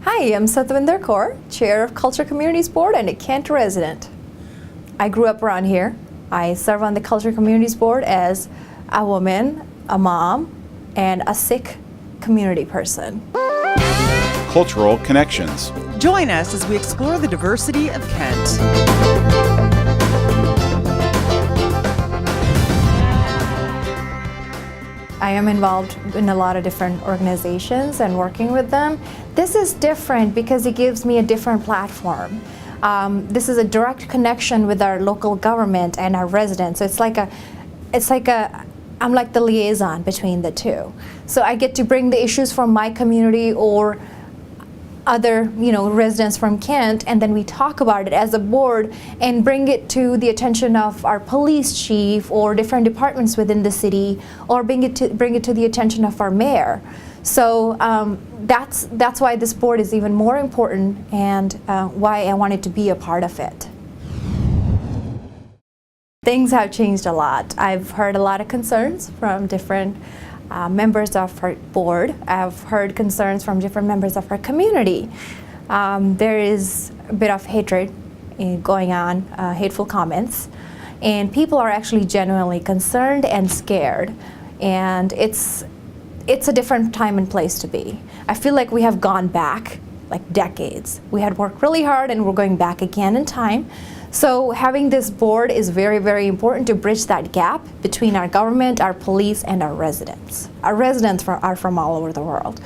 Hi, I'm Satwinder Kaur, Chair of Culture Communities Board and a Kent resident. I grew up around here. I serve on the Culture Communities Board as a woman, a mom, and a Sikh community person. Cultural connections. Join us as we explore the diversity of Kent. I am involved in a lot of different organizations and working with them. This is different because it gives me a different platform. This is a direct connection with our local government and our residents. So I'm like the liaison between the two. So I get to bring the issues from my community or other residents from Kent, and then we talk about it as a board and bring it to the attention of our police chief or different departments within the city, or bring it to the attention of our mayor. So that's why this board is even more important, and why I wanted to be a part of it. Things have changed a lot. I've heard a lot of concerns from different members of our board. I've heard concerns from different members of our community. There is a bit of hatred going on, hateful comments, and people are actually genuinely concerned and scared, and it's a different time and place to be. I feel like we have gone back like decades. We had worked really hard and we're going back again in time. So having this board is very, very important to bridge that gap between our government, our police, and our residents. Our residents are from all over the world.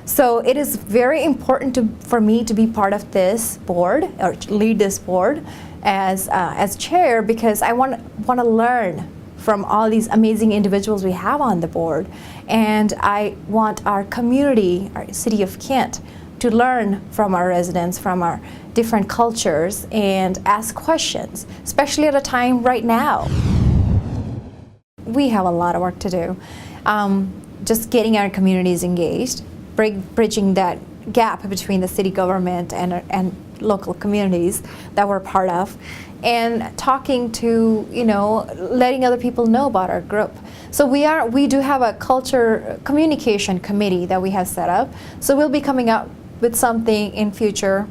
So it is very important for me to be part of this board, or lead this board as chair, because I want to learn from all these amazing individuals we have on the board. And I want our community, our city of Kent, to learn from our residents, from our different cultures, and ask questions, especially at a time right now. We have a lot of work to do. Just getting our communities engaged, bridging that gap between the city government and local communities that we're part of, and talking to, letting other people know about our group. So we do have a culture communication committee that we have set up. So we'll be coming up with something in future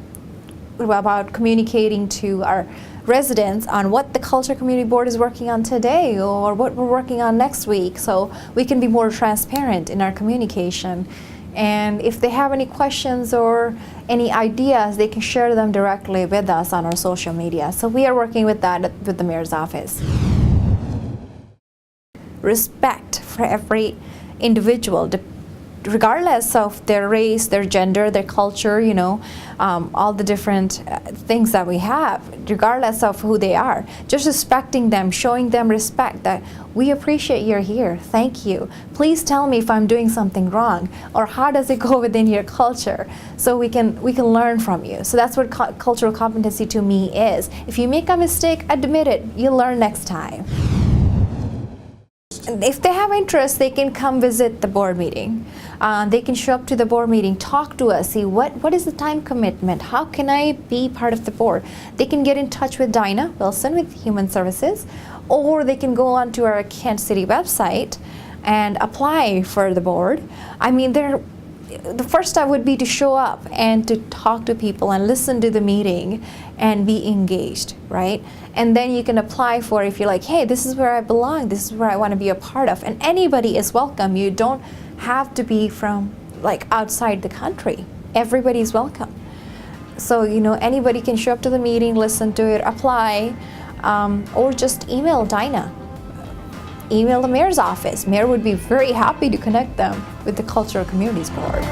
about communicating to our residents on what the Culture Community Board is working on today, or what we're working on next week, so we can be more transparent in our communication. And if they have any questions or any ideas, they can share them directly with us on our social media. So we are working with that with the mayor's office. Respect for every individual, regardless of their race, their gender, their culture, all the different things that we have, regardless of who they are. Just respecting them, showing them respect, that we appreciate you're here, thank you. Please tell me if I'm doing something wrong, or how does it go within your culture, so we can learn from you. So that's what cultural competency to me is. If you make a mistake, admit it, you'll learn next time. If they have interest, they can come visit the board meeting. They can show up to the board meeting, talk to us, see what is the time commitment, how can I be part of the board. They can get in touch with Dinah Wilson with Human Services, or they can go onto our Kent City website and apply for the board. I mean, the first step would be to show up and to talk to people and listen to the meeting and be engaged, right? And then you can apply for, if you're like, hey, this is where I belong, this is where I want to be a part of. And anybody is welcome. You don't have to be from outside the country. Everybody is welcome. So anybody can show up to the meeting, listen to it, apply, or just email Dinah. Email the mayor's office. Mayor would be very happy to connect them with the Cultural Communities Board.